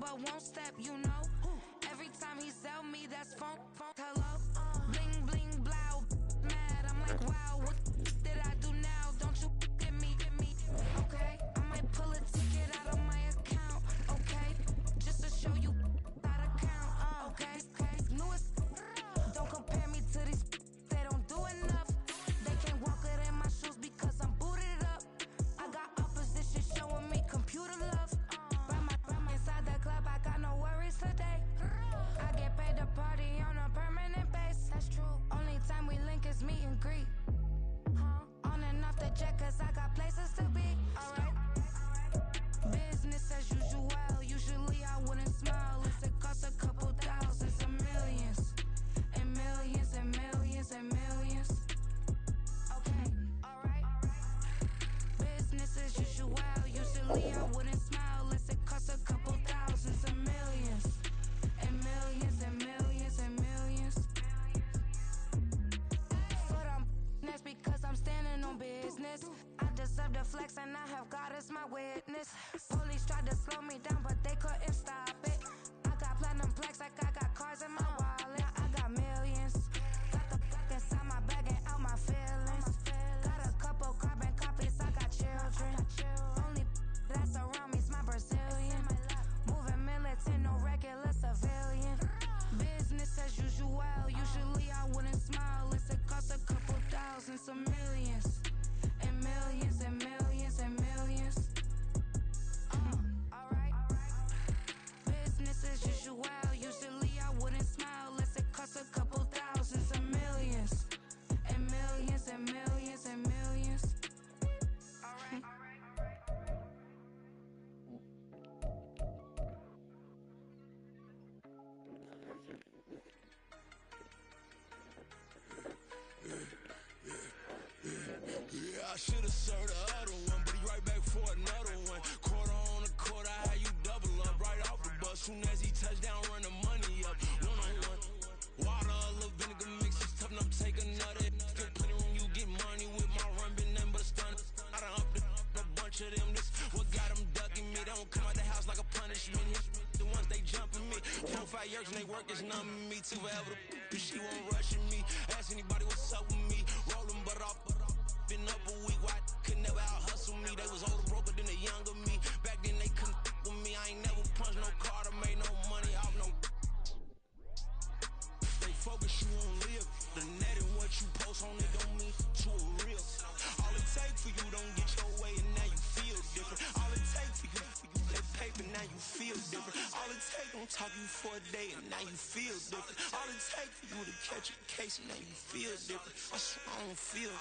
but won't step, you know. Every time he sell me, that's phone, hello. Bling, bling, blow, mad. I'm like, wow, what did I do now? Don't you get me, okay? I might pull a ticket out of my account, okay? Just to show you how to count, okay? Newest, don't compare me to these, they don't do enough. They can't walk it in my shoes because I'm booted up. I got opposition showing me computer love. Ram inside the club, I got no worries today. I get paid to party on a permanent base. That's true. Only time we link is meet and greet. On and off the jet, cause I got places to be. Alright. Business as usual. Usually I wouldn't smile if it cost a couple thousands and millions. And millions and millions and millions. Okay, alright. Business as usual. Usually I wouldn't smile unless it cost a couple thousands and millions. And millions and millions and millions. Foot on that's because I'm standing on business. I deserve the flex and I have God as my witness. Police tried to slow me down but they couldn't stop it. I got platinum plaques like I got cars in my wallet. I got millions. Got the fuck inside my bag and out my feelings. Got a couple carbon copies, I got children. Only that's around me's my Brazilian. Moving militant, no regular civilian. Business as usual. Usually I wouldn't smile unless it cost a couple thousands of millions. And millions and millions and millions. Alright. Business as usual. Usually I wouldn't smile unless it cost a couple thousands of millions. And millions and millions and millions. Alright. Yeah, I should've served the other one, but he right back for another one. Quarter on the quarter, how you double up right off the bus. Soon as he touch down, run the money up. One on one. Water, a little vinegar mix, it's tough enough, take another. Get plenty room, you get money with my run, been nothing but a stun. I done up a bunch of them, this what got them ducking me. They don't come out the house like a punishment. The ones they jumping me. 4 or 5 years and they work is numbing me. Too forever, she won't rushing me. Ask anybody what's up with me. Rollin' but off. Been up a week, why could never out hustle me? They was older, broker than the younger me. Back then they couldn't with me. I ain't never punched no card or made no money off no. They focus, you won't live. The net and what you post on it don't mean to a real. All it take for you don't get your way and now you feel different. All it take for you that paper, now you feel different. All it take don't talk you for a day and now you feel different. All it take for you to catch a case and now you feel different. I swear I don't feel.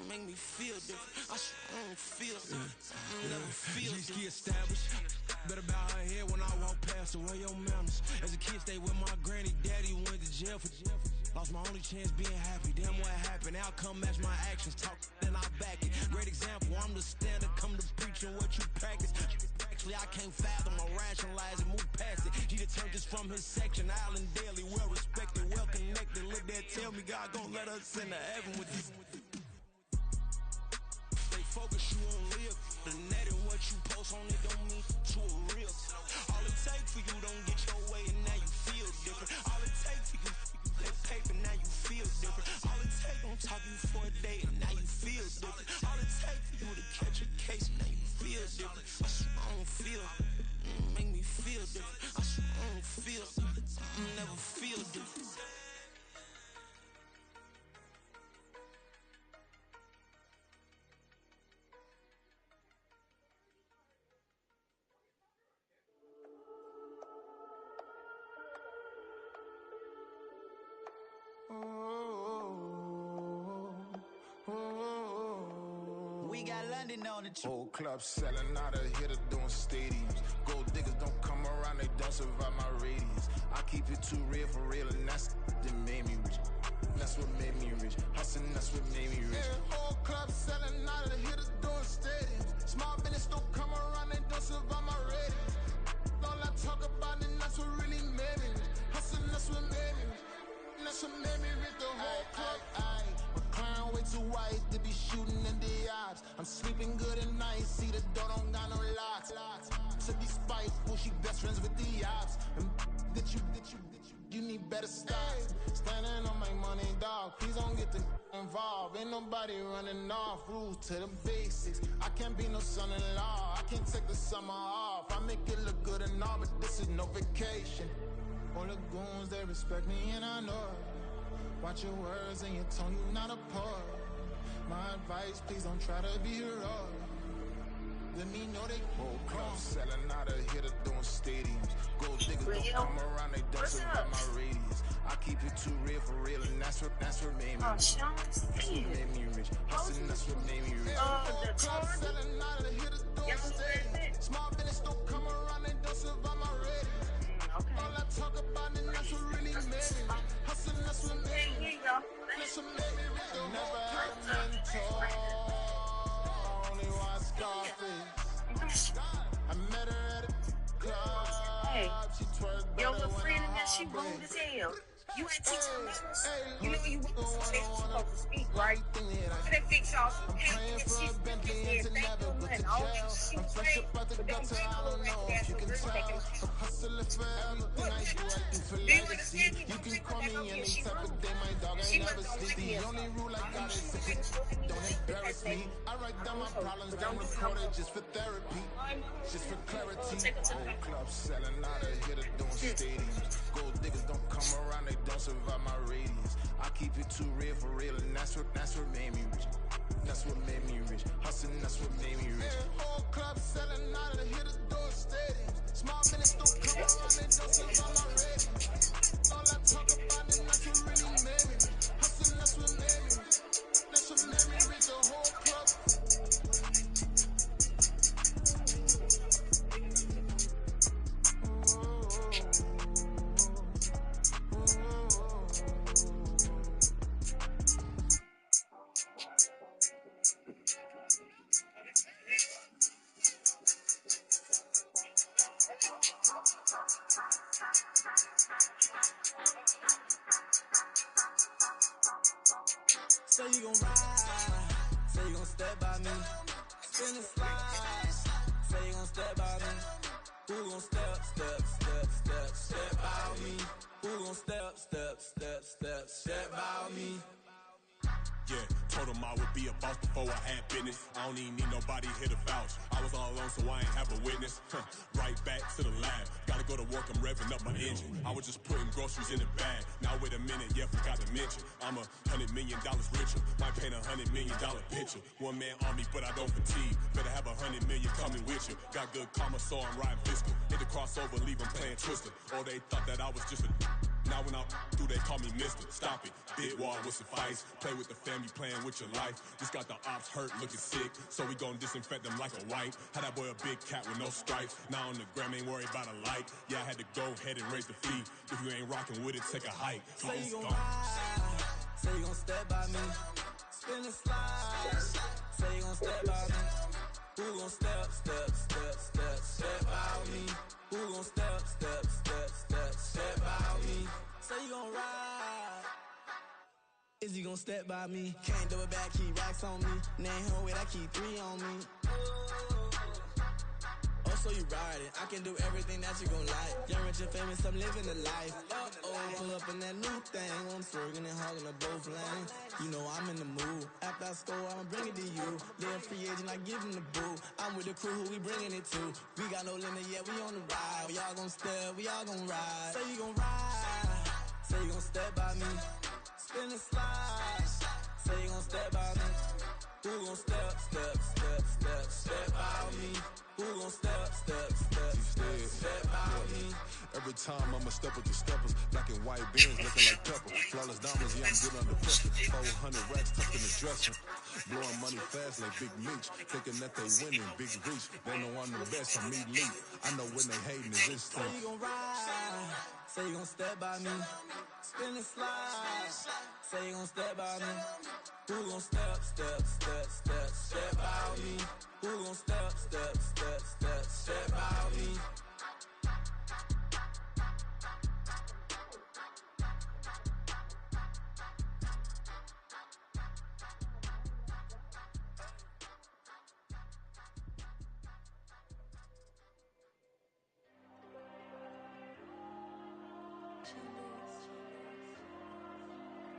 Make me feel different. I swear I don't feel. Never feel different. Established. Better bow her head when I walk past her. Where your manners? As a kid, stayed with my granny. Daddy went to jail for. Lost my only chance being happy. Damn, what happened? Outcome match my actions. Talk, then I back it. Great example. I'm the standard. Come to preaching what you practice. Actually, I can't fathom or rationalize and move past it. He turned this from his section. Island daily, well respected, well connected. Look there, tell me God gon' let us into heaven with this. Focus, you won't live. The net and what you post on it don't mean to a real. All it take for you don't get your way and now you feel different. All it take for you that paper, now you feel different. All it take don't talk you for a day and now you feel different. All it take for you to catch a case and now you feel different. I swear I don't feel. Make me feel different. I swear I don't feel. Never feel different. We got London on the trip. Whole club selling out of hitter doing stadiums. Gold diggers don't come around, they don't survive my radius. I keep it too real for real, and that's that made me rich. That's what made me rich. Hustling, that's what made me rich. Yeah, whole club selling out of hitters doing stadiums. Small business don't come around, they don't survive my radius. All I talk about, and that's what really made me rich. Hustling, that's what made me rich. And that's what made me rich. The whole club. McLaren way too wide to be shooting in the odds. I'm sleeping good at night, see the door don't got no locks. To be spiteful, she best friends with the ops. And you need better stop. Standing on my money, dog. Please don't get the involved. Ain't nobody running off. Rules to the basics. I can't be no son-in-law. I can't take the summer off. I make it look good and all, but this is no vacation. All the goons, they respect me and I know it. Watch your words and your tone, you not a poet. My advice, please don't try to be heroic. Let me know they whole club selling out of here to doing stadiums. Gold diggers don't come around, they don't survive my radius. I keep it too real for real, and that's what made me rich. That's what made me rich. Hustling, that's what made me rich. Whole club selling out of here to doing stadiums. Small business don't come around, they don't survive my radius. All I talk about, and that's what really made me rich. Hustling, that's what made me rich. That's what made me rich. Never had a mentor. Only watch Scarface. I met her at a club. She twerked better when I She rude as hell. You ain't teaching manners. You know you want to say you're supposed to speak, right? But they fix y'all some paint and shit. They thank you and all that shit. But don't take no record ass for real. They can I'm hustling for everything I do for legacy. You can call me any type of day, my dog ain't never sleep. The only rule I got is if it don't embarrass me. I write down my problems, don't record it just for therapy, just for clarity. Old clubs selling out of here to doing stadiums. Gold diggers don't come around, they don't survive my radius. I keep it too real for real, and that's what made me rich. That's what made me rich. Hustling, that's what made me rich. Whole club selling out of here to doing stadiums. Small minutes don't come around, they don't survive my radius. All I talk about, and that's what really made me rich. Hustling, that's what made me rich. That's what made me rich. The whole club. Say you gon' ride, say you gon' step by me, spin and slide, say you gon' step by me, who gon' step by me, who gon' step by me. Yeah, told him I would be a boss before I had business. I don't even need nobody here to vouch. I was all alone, so I ain't have a witness. Right back to the lab. Gotta go to work, I'm revving up my engine. I was just putting groceries in the bag. Now wait a minute, yeah, forgot to mention. I'm $100 million richer. Might paint $100 million picture. One man army, but I don't fatigue. Better have 100 million coming with you. Got good karma, so I'm riding fiscal. Hit the crossover, leave them playing Twister. Or they thought that I was just a... Now when I do, they call me Mister. Stop it. Big wall would suffice. Play with the family, playing with your life. Just got the ops hurt, looking sick. So we gon' disinfect them like a wipe. Had that boy a big cat with no stripes. Now on the gram, ain't worried about a light. Yeah, I had to go ahead and raise the fee. If you ain't rocking with it, take a hike. Say you gon' ride. Say you gon' step by me. Spin and slide. Say you gon' step by me. Who gon' step by me? Who gon' step by me? Say you gon' ride. Is he gon' step by me? Can't do it back, keep racks on me. Name home with I keep 3 on me. Oh, so you ride it. I can do everything that you gon' like. Young, rich, and famous, I'm living the life. Pull up in that new thing. I'm swerving and hogging up both lanes. You know I'm in the mood. After I score, I'ma bring it to you. Live free agent, I give him the boo. I'm with the crew, who we bringing it to. We got no limit, yeah, we on the ride. We all gon' step, we all gon' ride. Say you gon' ride. Say you gon' step by me. Spin and slide. Say you gon' step by me. Who gon' step by me? Who gon' step by me? Every time I'ma step with the steppers, black and white beans looking like pepper. Flawless diamonds, yeah, I'm good under pressure. 400 racks tucked in the dresser. Blowing money fast like Big Meech. Thinking that they winning, big reach. They know I'm the best, I'm elite. I know when they hating is this Say you gon' ride. Say you gon' step by me. Spin and slide. Say you gon' step by me. Who gon' step by me? Who gon' step by me?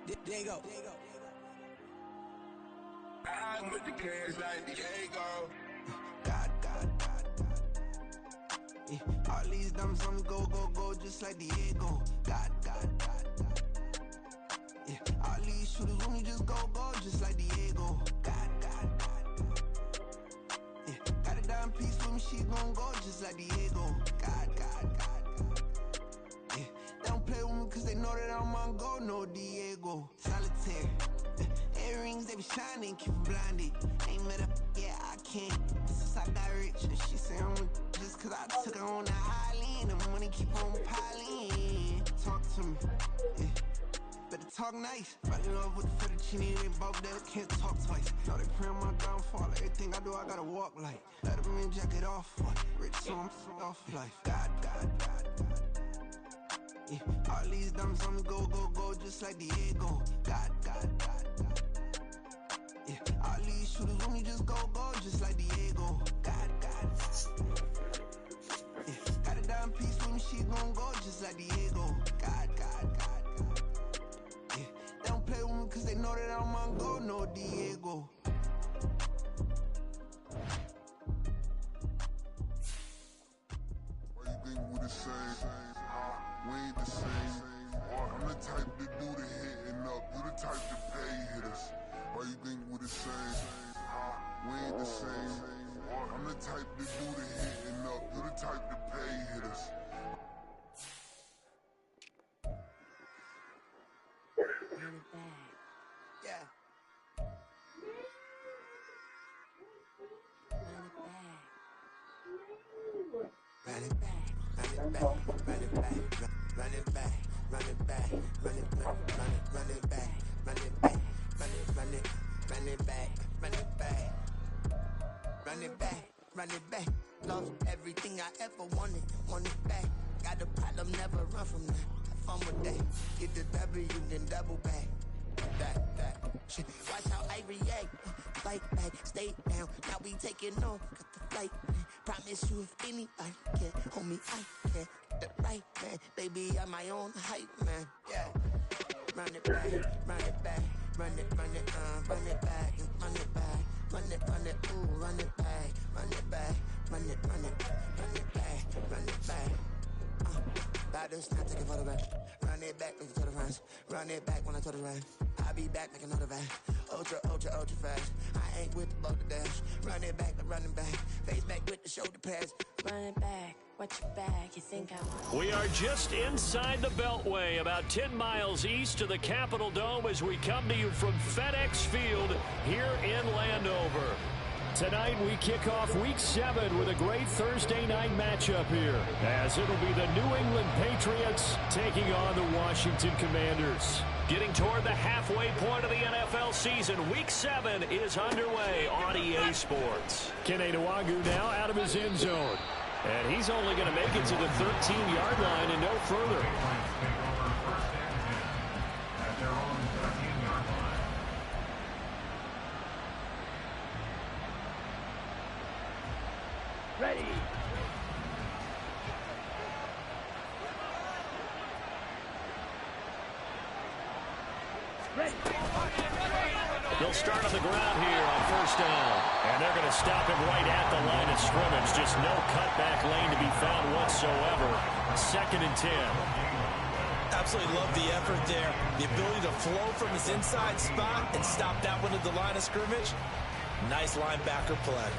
Diego. I with the cash like Diego. God. Yeah, all these dumb songs go, just like Diego. God. Yeah, all these shooters when we just go, just like Diego. God. Yeah, got a dime piece with me, she gon' go just like Diego. God. Yeah, they don't play with me cause they know that I'm on go, no Diego. Solitaire. Earrings, they be shining, keep blinded. Ain't met up, yeah, I can't. Since I got rich, and she say I'm just cause I took her on the island. The money keep on piling. Talk to me, yeah. Better talk nice. Fall in love with the fettuccine, they both that can't talk twice. Know they pray on my downfall. Everything I do, I gotta walk like. Let them in jacket off, rich, so I'm so off life. God. Yeah, all these dumb songs go, just like Diego. God. Yeah, all these shooters when we just go, just like Diego. God. Yeah, got a dime piece with me, she gon' go just like Diego. God. Yeah, they don't play with me cause they know that I'm on go, no Diego. Why you think we the same? We ain't the same. I'm the type to do the hitting up. You the type to pay hitters. Why you think we the same? We ain't the same. I'm the type to do the hitting up. You the type to pay hitters. Yeah. Run it back. Lost everything I ever wanted it back. Got a problem, never run from that. Have fun with that. Get the W, then double back. That shit. Watch how I react. Fight back, stay down. Now we taking off. Got the flight. Promise you if anybody can, homie, I can. The right man, baby, I'm my own hype man. Yeah. Run it back. Run it back, run it back, run it back, ooh, run it back, run it back. Battles not taking photograph. Run it back, make the runs. Run it back when I told the run. I'll be back, make another van. Ultra fast. I ain't with the boat to dash. Run it back, running back. Face back with the shoulder pads. Run it back. Watch your back. You think I We are just inside the Beltway, about 10 miles east of the Capitol Dome as we come to you from FedEx Field here in Landover. Tonight we kick off Week 7 with a great Thursday night matchup here, as it'll be the New England Patriots taking on the Washington Commanders. Getting toward the halfway point of the NFL season, Week 7 is underway on EA Sports. Kene Nwagu now out of his end zone, and he's only going to make it to the 13-yard line and no further. Ready. They'll start on the ground here on first down. And they're going to stop him right at the line of scrimmage. Just no cutback lane to be found whatsoever. 2nd and 10. Absolutely love the effort there. The ability to flow from his inside spot and stop that one at the line of scrimmage. Nice linebacker play.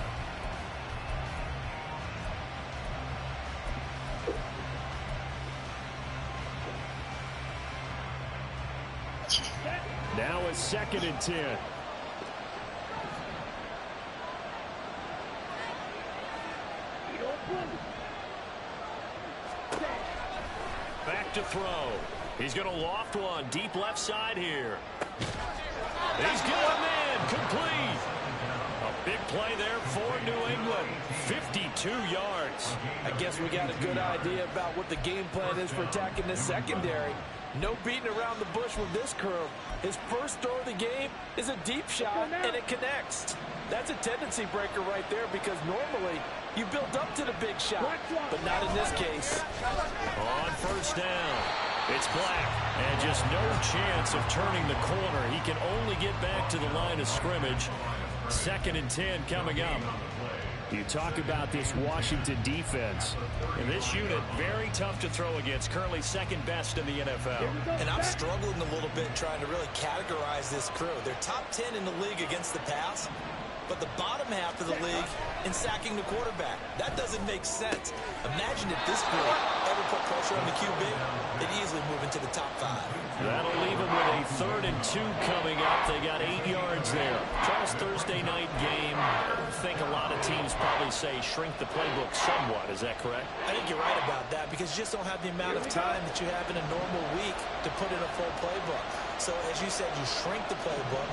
Now it's 2nd and 10. Back to throw. He's going to loft one deep left side here. He's got him in. Complete. A big play there for New England. 52 yards. I guess we got a good idea about what the game plan is for attacking this secondary. No beating around the bush with this crew. His first throw of the game is a deep shot, and it connects. That's a tendency breaker right there, because normally you build up to the big shot, but not in this case. On first down. It's Black, and just no chance of turning the corner. He can only get back to the line of scrimmage. 2nd and 10 coming up. You talk about this Washington defense. And this unit, very tough to throw against. Currently 2nd best in the NFL. And I'm struggling a little bit trying to really categorize this crew. They're top 10 in the league against the pass, but the bottom half of the league in sacking the quarterback. That doesn't make sense. Imagine if this group ever put pressure on the QB, they'd easily move into the top 5. That'll leave them with a 3rd and 2 coming up. They got 8 yards there. Charles, Thursday night game. I think a lot of teams probably say shrink the playbook somewhat. Is that correct? I think you're right about that because you just don't have the amount of time that you have in a normal week to put in a full playbook. So as you said, you shrink the playbook.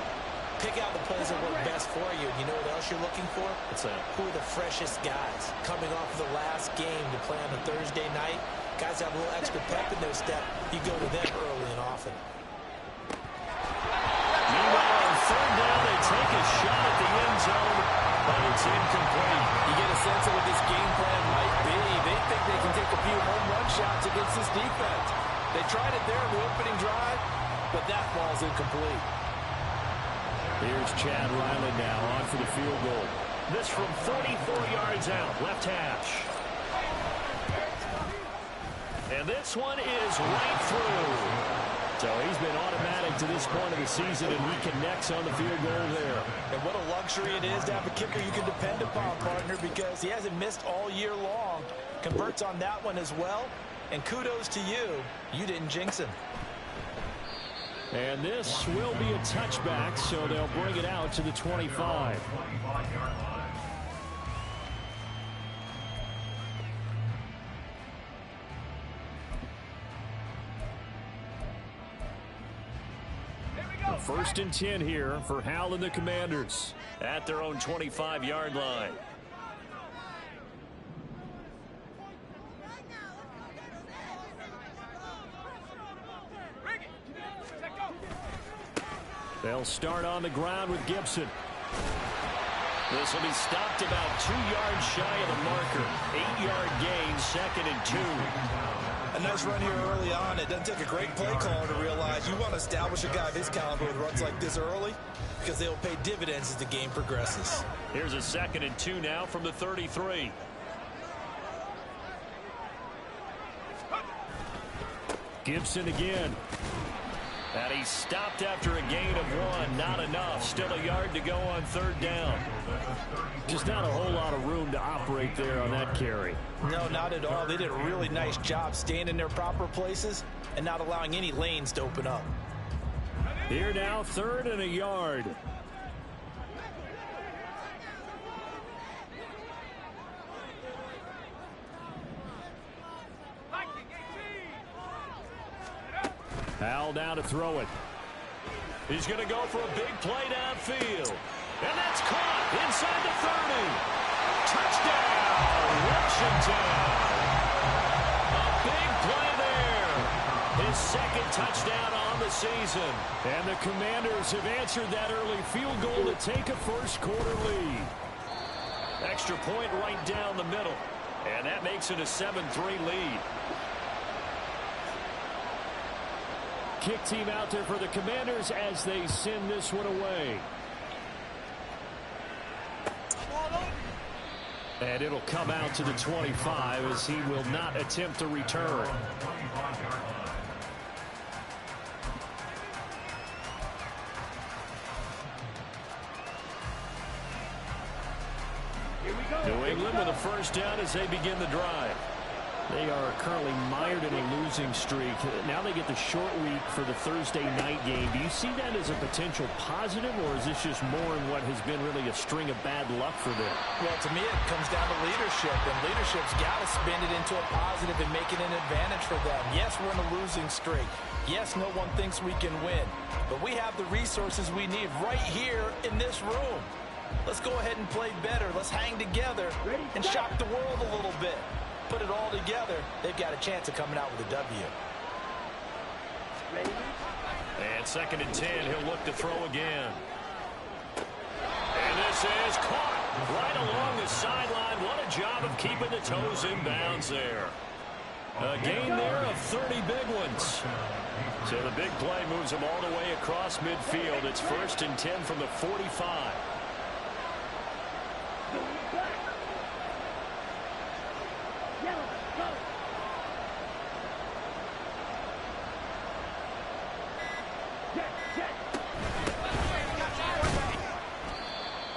Pick out the plays that work best for you. And you know what else you're looking for? What's that? Who are the freshest guys coming off of the last game to play on a Thursday night? Guys have a little extra pep in their step. You go to them early and often. Meanwhile, on 3rd down, they take a shot at the end zone, but it's incomplete. You get a sense of what this game plan might be. They think they can take a few home run shots against this defense. They tried it there in the opening drive, but that ball's incomplete. Here's Chad Ryland now on for the field goal. This from 44 yards out, left hash. And this one is right through. So he's been automatic to this point of the season, and he connects on the field goal there. And what a luxury it is to have a kicker you can depend upon, partner, because he hasn't missed all year long. Converts on that one as well. And kudos to you. You didn't jinx him. And this will be a touchback, so they'll bring it out to the 25. First and 10 here for Hal and the Commanders at their own 25-yard line. They'll start on the ground with Gibson. This will be stopped about 2 yards shy of the marker. 8-yard gain, 2nd and 2. A nice run here early on. It doesn't take a great play caller to realize you want to establish a guy of his caliber with runs like this early because they will pay dividends as the game progresses. Here's a 2nd and 2 now from the 33. Gibson again. And he's stopped after a gain of 1. Not enough. Still a yard to go on 3rd down. Just not a whole lot of room to operate there on that carry. No, not at all. They did a really nice job staying in their proper places and not allowing any lanes to open up. Here now, 3rd and a yard. Hal down to throw it. He's going to go for a big play downfield. And that's caught inside the 30. Touchdown, Washington. A big play there. His 2nd touchdown on the season. And the Commanders have answered that early field goal to take a first-quarter lead. Extra point right down the middle. And that makes it a 7-3 lead. Kick team out there for the Commanders as they send this one away. And it'll come out to the 25 as he will not attempt to return. New England with a first down as they begin the drive. They are currently mired in a losing streak. Now they get the short week for the Thursday night game. Do you see that as a potential positive, or is this just more in what has been really a string of bad luck for them? Well, to me, it comes down to leadership, and leadership's got to spin it into a positive and make it an advantage for them. Yes, we're in a losing streak. Yes, no one thinks we can win, but we have the resources we need right here in this room. Let's go ahead and play better. Let's hang together and shock the world a little bit. Put it all together, they've got a chance of coming out with a W. And 2nd and 10, he'll look to throw again. And this is caught right along the sideline. What a job of keeping the toes in bounds there. A gain there of 30 big ones. So the big play moves him all the way across midfield. It's 1st and 10 from the 45.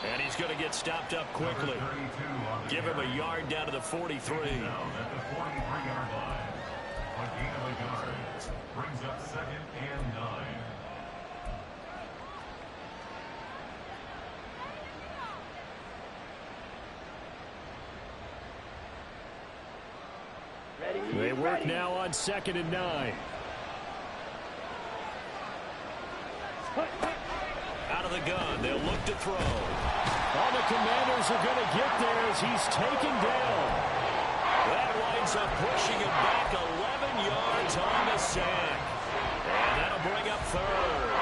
And he's going to get stopped up quickly. Give him a yard down to the 43. Brings up 2nd and 9. They work now on 2nd and 9. Out of the gun, they'll look to throw. All the Commanders are going to get there as he's taken down. That winds up pushing him back 11 yards on the sack. And that'll bring up 3rd.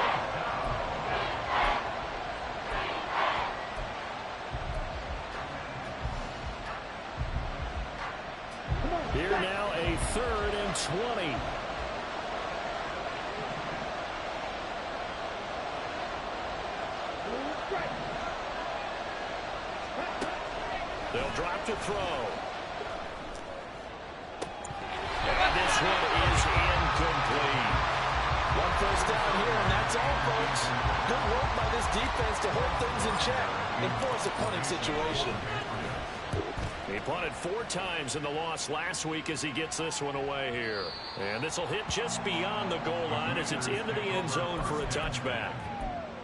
Here now a 3rd and 20. They'll drop to throw. And this one is incomplete. 1 first down here, and that's all, folks. Good work by this defense to hold things in check and force a punting situation. He punted 4 times in the loss last week as he gets this one away here. And this will hit just beyond the goal line as it's into the end zone for a touchback.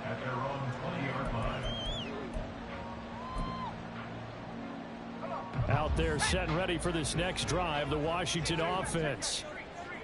At their own 20-yard line. Out there set and ready for this next drive, the Washington offense.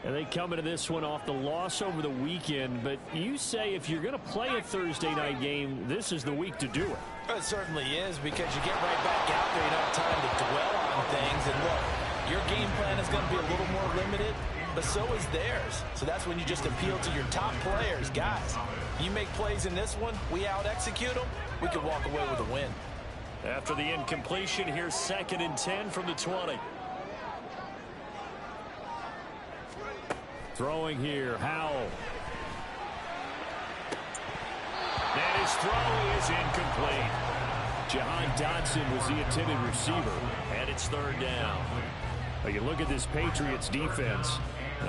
And they come into this one off the loss over the weekend. But you say if you're going to play a Thursday night game, this is the week to do it. It certainly is, because you get right back out there. You don't have time to dwell on things. And look, your game plan is going to be a little more limited, but so is theirs. So that's when you just appeal to your top players. Guys, you make plays in this one, we out-execute them, we can walk away with a win. After the incompletion, here's 2nd and 10 from the 20. Throwing here, Howell. And his throw is incomplete. Jahan Dotson was the intended receiver, and it's 3rd down. Now you look at this Patriots defense.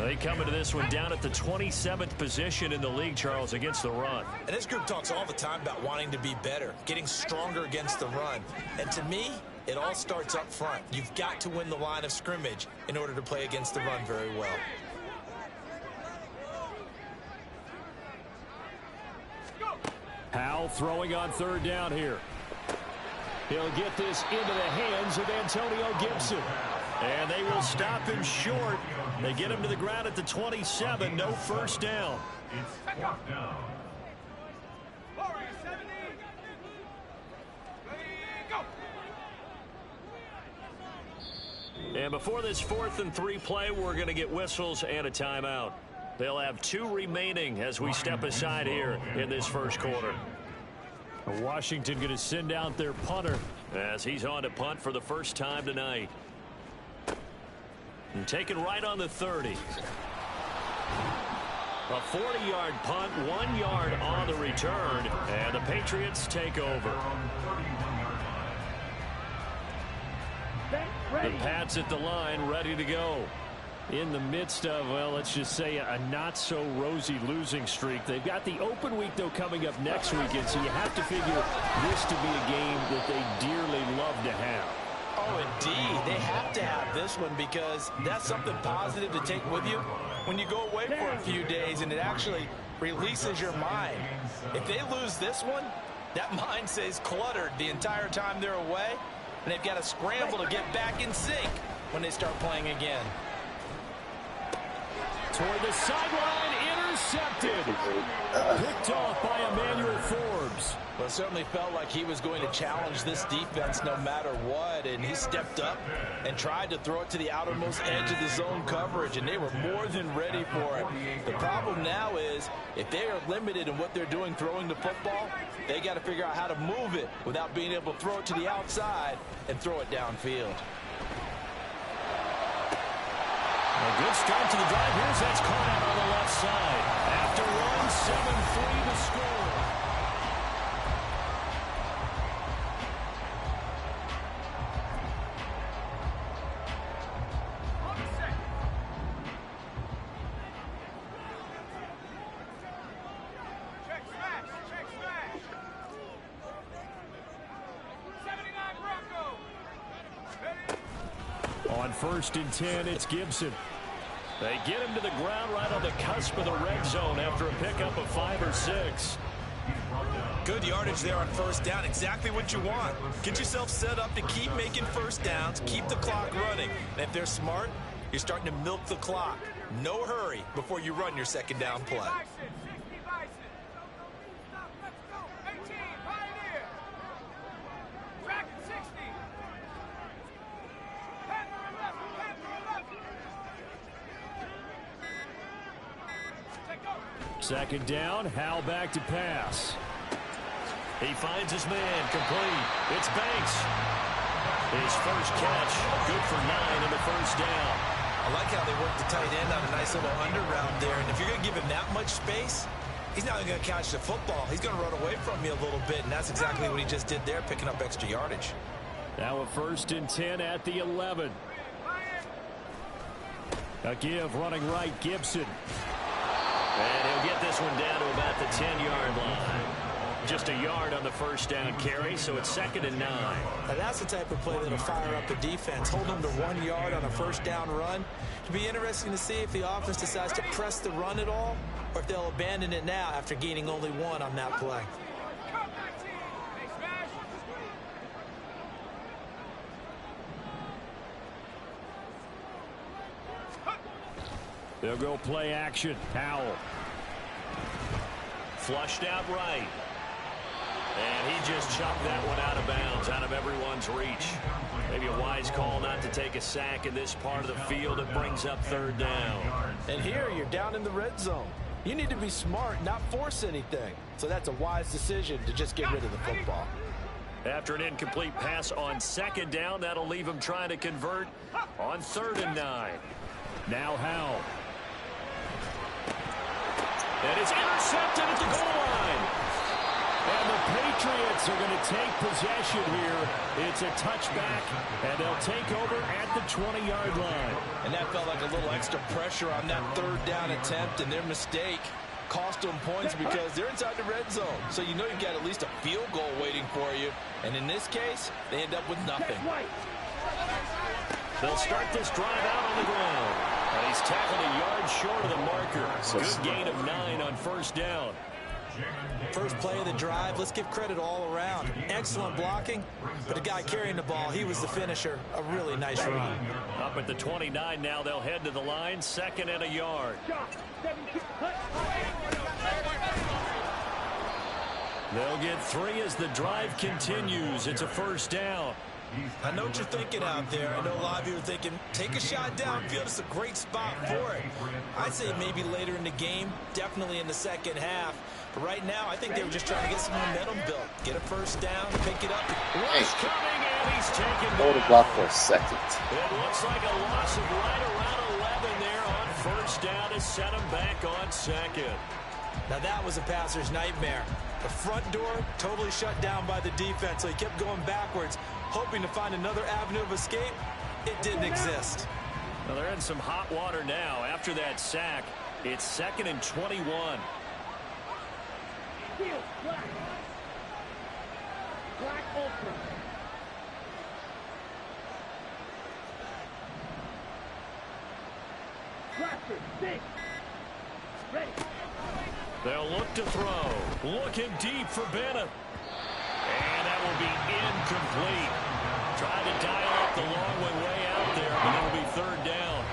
They come into this one down at the 27th position in the league, Charles, against the run. And this group talks all the time about wanting to be better, getting stronger against the run. And to me, it all starts up front. You've got to win the line of scrimmage in order to play against the run very well. Howell throwing on 3rd down here. He'll get this into the hands of Antonio Gibson. And they will stop him short. They get him to the ground at the 27. No first down. It's 4th down. And before this 4th and 3 play, we're going to get whistles and a timeout. They'll have 2 remaining as we step aside here in this first quarter. Washington going to send out their punter as he's on to punt for the first time tonight. And taken right on the 30. A 40-yard punt, 1 yard on the return, and the Patriots take over. The Pats at the line, ready to go. In the midst of, well, let's just say a not-so-rosy losing streak. They've got the open week, though, coming up next weekend, so you have to figure this to be a game that they dearly love to have. Oh, indeed. They have to have this one because that's something positive to take with you when you go away for a few days, and it actually releases your mind. If they lose this one, that mind stays cluttered the entire time they're away, and they've got to scramble to get back in sync when they start playing again. Toward the sideline, intercepted. Picked off by Emmanuel Forbes. Well, it certainly felt like he was going to challenge this defense no matter what, and he stepped up and tried to throw it to the outermost edge of the zone coverage, and they were more than ready for it. The problem now is if they are limited in what they're doing throwing the football, they got to figure out how to move it without being able to throw it to the outside and throw it downfield. A good start to the drive. Here's that's caught out on the left side. After one, 7-3 to score. On 1st and 10, it's Gibson. They get him to the ground right on the cusp of the red zone after a pickup of 5 or 6. Good yardage there on 1st down. Exactly what you want. Get yourself set up to keep making 1st downs, keep the clock running. And if they're smart, you're starting to milk the clock. No hurry before you run your 2nd down play. Second down, Howell back to pass. He finds his man, complete. It's Banks. His first catch, good for 9 in the 1st down. I like how they work the tight end on a nice little under route there. And if you're going to give him that much space, he's not going to catch the football. He's going to run away from you a little bit, and that's exactly what he just did there, picking up extra yardage. Now a 1st and 10 at the 11. A give running right, Gibson. And he'll get this one down to about the 10-yard line. Just a yard on the 1st down carry, so it's 2nd and 9. Now that's the type of play that'll fire up a defense. Hold them to 1 yard on a 1st down run. It'll be interesting to see if the offense decides to press the run at all, or if they'll abandon it now after gaining only 1 on that play. They'll go play action. Howell. Flushed out right. And he just chopped that one out of bounds, out of everyone's reach. Maybe a wise call not to take a sack in this part of the field. It brings up 3rd down. And here you're down in the red zone. You need to be smart, not force anything. So that's a wise decision to just get rid of the football. After an incomplete pass on 2nd down, that'll leave him trying to convert on 3rd and 9. Now Howell. And it's intercepted at the goal line. And the Patriots are going to take possession here. It's a touchback, and they'll take over at the 20-yard line. And that felt like a little extra pressure on that 3rd down attempt, and their mistake cost them points because they're inside the red zone. So you know you've got at least a field goal waiting for you. And in this case, they end up with nothing. They'll start this drive out on the ground. And he's tackled a yard short of the marker. Good gain of 9 on 1st down. First play of the drive, let's give credit all around. Excellent blocking, but the guy carrying the ball, he was the finisher. A really nice run. Up at the 29 now, they'll head to the line. 2nd and a yard. They'll get 3 as the drive continues. It's a 1st down. I know what you're thinking out there. I know a lot of you are thinking, take a shot downfield. It's a great spot for it. I'd say maybe later in the game, definitely in the 2nd half. But right now, I think they were just trying to get some momentum built. Get a 1st down, pick it up. Rush coming, and he's taken down. Hold the block for a second. It looks like a loss of right around 11 there on 1st down to set him back on 2nd. Now that was a passer's nightmare. The front door totally shut down by the defense, so he kept going backwards, hoping to find another avenue of escape. It didn't exist. Well, they're in some hot water now. After that sack, it's 2nd and 21. Black Ultra. Blaster, 6. Ready. They'll look to throw. Looking deep for Bennett. And that will be incomplete. Trying to dial up the long way out there, but it'll be 3rd down.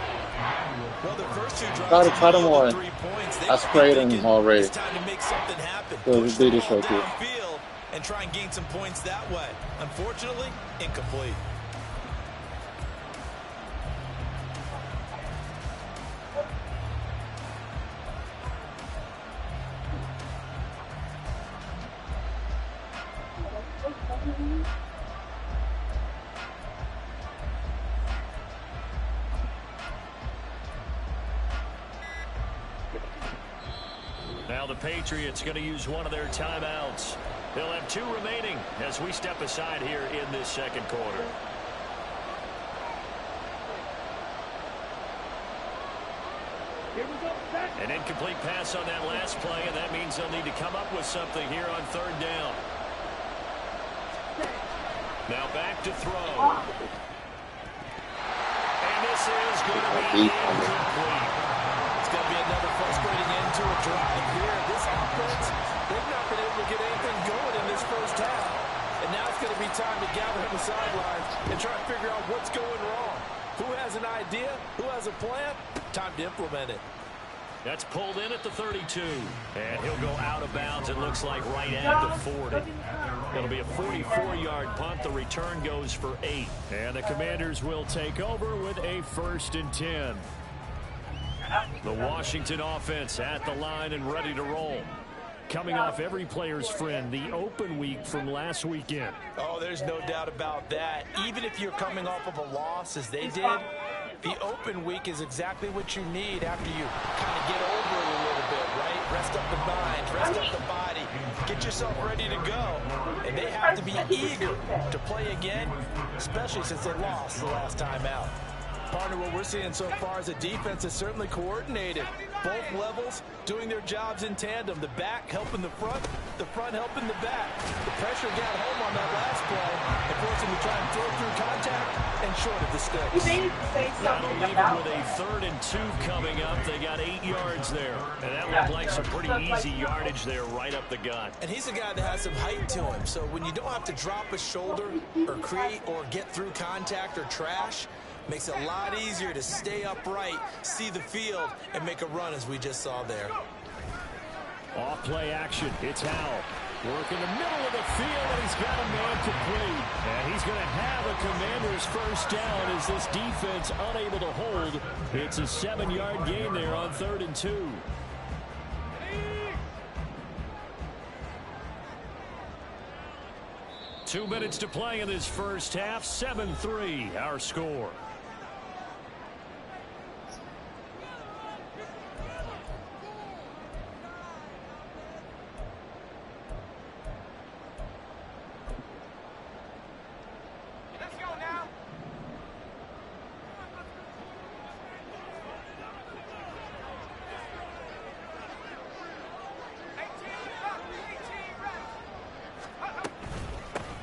Well, the first 2 drives, Gotta cut him on. 3 points. I sprayed him already. It's time to make something happen. Push the ball downfield and try and gain some points that way. Unfortunately, incomplete. Now the Patriots going to use one of their timeouts. They'll have 2 remaining as we step aside here in this second quarter. An incomplete pass on that last play, and that means they'll need to come up with something here on 3rd down. Now back to throw. And this is going to be incomplete. It's going to be another frustrating end to a drive here. This offense, they've not been able to get anything going in this first half. And now it's going to be time to gather on the sidelines and try to figure out what's going wrong. Who has an idea? Who has a plan? Time to implement it. That's pulled in at the 32. And he'll go out of bounds, it looks like, right at the 40. It'll be a 44-yard punt. The return goes for 8. And the Commanders will take over with a 1st and 10. The Washington offense at the line and ready to roll. Coming off every player's friend, the open week from last weekend. Oh, there's no doubt about that. Even if you're coming off of a loss, as they did, the open week is exactly what you need after you kind of get over it a little bit, right? Rest up the mind, rest up the body, get yourself ready to go. And they have to be eager to play again, especially since they lost the last time out. Partner, what we're seeing so far is a defense that's certainly coordinated. Both levels doing their jobs in tandem. The back helping the front helping the back. The pressure got home on that last play and forced him to try and throw through contact and short of the sticks. That'll leave them with a 3rd and 2 coming up. They got 8 yards there. And that looked like some pretty easy yardage there right up the gut. And he's a guy that has some height to him. So when you don't have to drop a shoulder or create or get through contact or trash, makes it a lot easier to stay upright, see the field, and make a run as we just saw there. Off play action. It's Howell. Work in the middle of the field, and he's got a man complete. And he's going to have a Commander's 1st down as this defense unable to hold. It's a 7-yard gain there on 3rd and 2. Two minutes to play in this first half. 7-3, our score.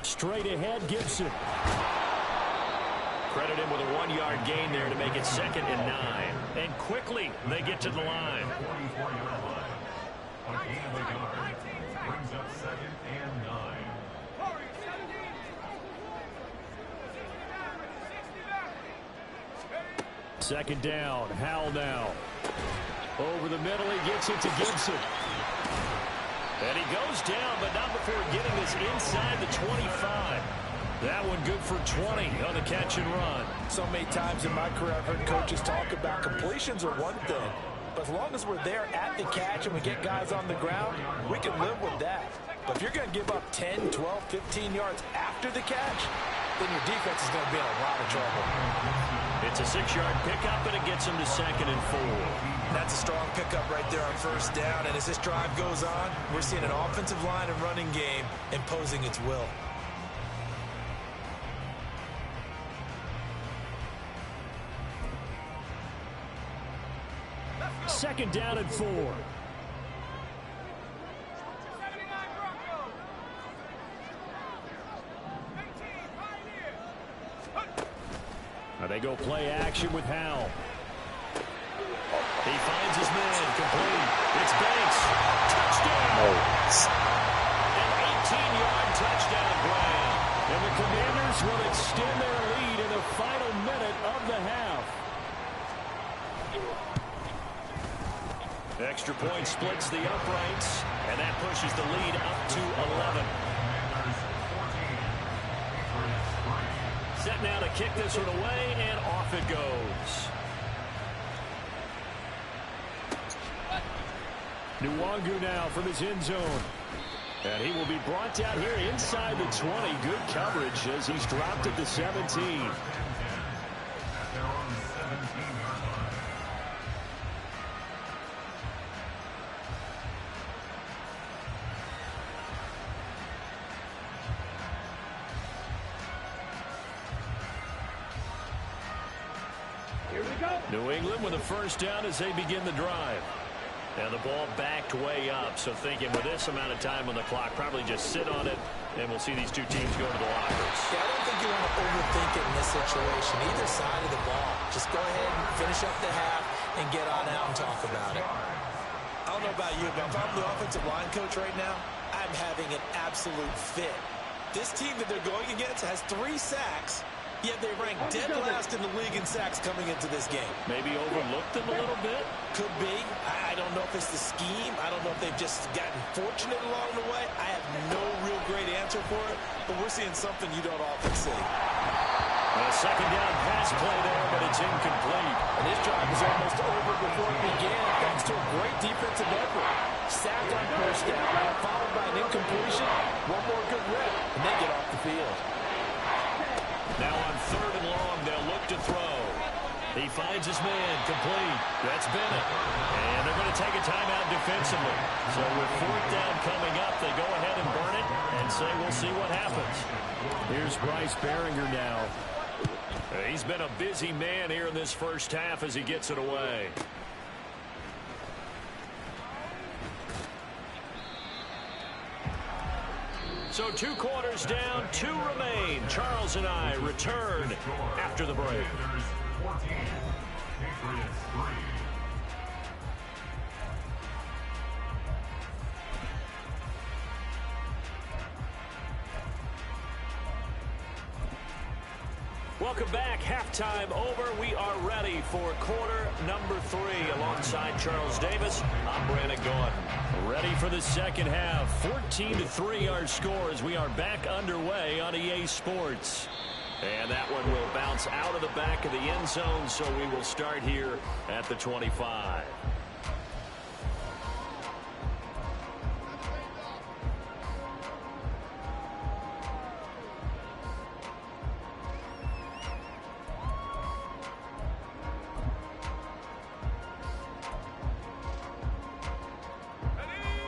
Straight ahead, Gibson. Credit him with a 1-yard gain there to make it 2nd and 9. And quickly, they get to the line. 44-yard line. A gain of a yard. Brings up 2nd and 9. Second down, Howell now. Over the middle, he gets it to Gibson. And he goes down, but not before getting this inside the 25. That one good for 20 on the catch and run. So many times in my career I've heard coaches talk about completions are one thing. But as long as we're there at the catch and we get guys on the ground, we can live with that. But if you're going to give up 10, 12, 15 yards after the catch, then your defense is going to be in a lot of trouble. It's a 6-yard pickup, and it gets him to 2nd and 4. That's a strong pickup right there on 1st down. And as this drive goes on, we're seeing an offensive line and running game imposing its will. Second down and 4. Now they go play action with Howell. He finds his man, complete. It's Banks. Touchdown. An 18-yard touchdown grab. And the Commanders will extend their lead in the final minute of the half. Extra point splits the uprights, and that pushes the lead up to 11. Set now to kick this one away, and off it goes. Nwangu now from his end zone. And he will be brought down here inside the 20. Good coverage as he's dropped at the 17. New England with a first down as they begin the drive. And the ball backed way up, so thinking with this amount of time on the clock, probably just sit on it, and we'll see these two teams go to the lockers. Yeah, I don't think you want to overthink it in this situation. Either side of the ball. Just go ahead and finish up the half and get on out and talk about it. I don't know about you, but if I'm the offensive line coach right now, I'm having an absolute fit. This team that they're going against has 3 sacks, yet they rank dead last in the league in sacks coming into this game. Maybe overlooked them a little bit? Could be. I don't know if it's the scheme. I don't know if they've just gotten fortunate along the way. I have no real great answer for it, but we're seeing something you don't often see. A second down pass play there, but it's incomplete. And this drive was almost over before it began, thanks to a great defensive effort. Sacked on first down, followed by an incompletion. One more good rep, and they get off the field. Now on 3rd and long, they'll look to throw. He finds his man, complete. That's Bennett. And they're going to take a timeout defensively. So with 4th down coming up, they go ahead and burn it and say we'll see what happens. Here's Bryce Behringer now. He's been a busy man here in this first half as he gets it away. So 2 quarters down, 2 remain. Charles and I return after the break. Welcome back. Halftime over. We are ready for quarter number 3. Alongside Charles Davis, I'm Brandon Gordon. Ready for the second half. 14-3 our score as we are back underway on EA Sports. And that one will bounce out of the back of the end zone, so we will start here at the 25.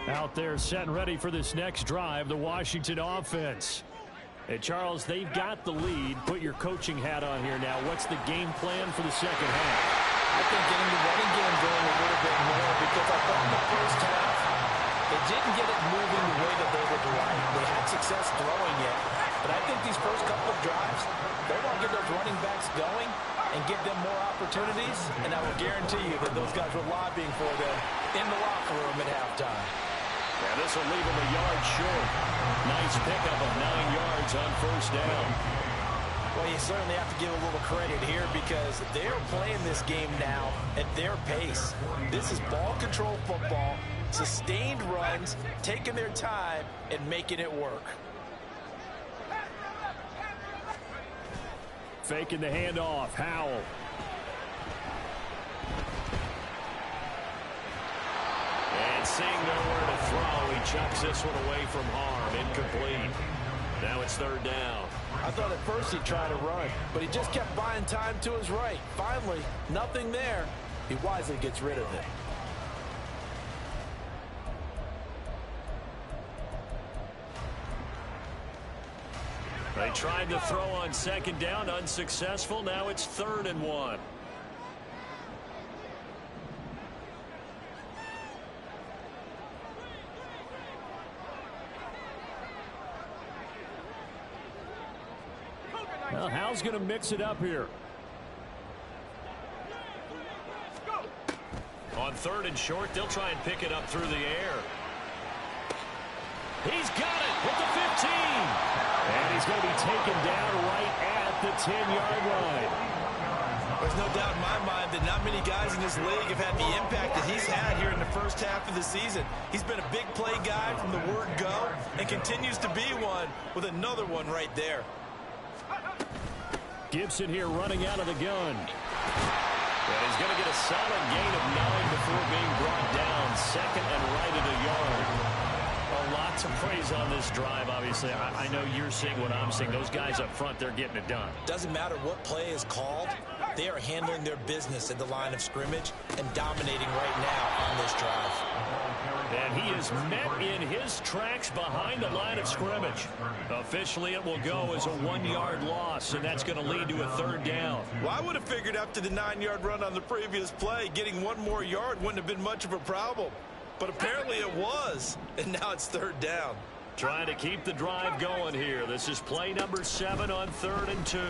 Out there set and ready for this next drive, the Washington offense. Hey, Charles, they've got the lead. Put your coaching hat on here now. What's the game plan for the second half? I think getting the running game going a little bit more, because I thought in the first half they didn't get it moving the way that they would like. They had success throwing it, but I think these first couple of drives, they want to get those running backs going and give them more opportunities, and I will guarantee you that those guys were lobbying for them in the locker room at halftime. Yeah, this will leave him a yard short. Nice pickup of 9 yards on first down. Well, you certainly have to give a little credit here because they're playing this game now at their pace. This is ball control football, sustained runs, taking their time, and making it work. Faking the handoff. Howell. And seeing nowhere to throw, he chucks this one away from harm. Incomplete. Now it's 3rd down. I thought at first he'd try to run, but he just kept buying time to his right. Finally, nothing there. He wisely gets rid of it. They tried to throw on 2nd down, unsuccessful. Now it's 3rd and 1. Well, Hal's going to mix it up here. On 3rd and short, they'll try and pick it up through the air. He's got it with the 15. And he's going to be taken down right at the 10-yard line. There's no doubt in my mind that not many guys in this league have had the impact that he's had here in the first half of the season. He's been a big play guy from the word go and continues to be one with another one right there. Gibson here running out of the gun. And he's going to get a solid gain of 9 before being brought down. 2nd and right at a yard. Lots of praise on this drive, obviously. I know you're seeing what I'm seeing. Those guys up front, they're getting it done. Doesn't matter what play is called. They are handling their business at the line of scrimmage and dominating right now on this drive. And he is met in his tracks behind the line of scrimmage. Officially, it will go as a 1-yard loss, and that's going to lead to a 3rd down. Well, I would have figured after the 9-yard run on the previous play, getting 1 more yard wouldn't have been much of a problem. But apparently it was, and now it's 3rd down. Trying to keep the drive going here. This is play number 7 on 3rd and 2. A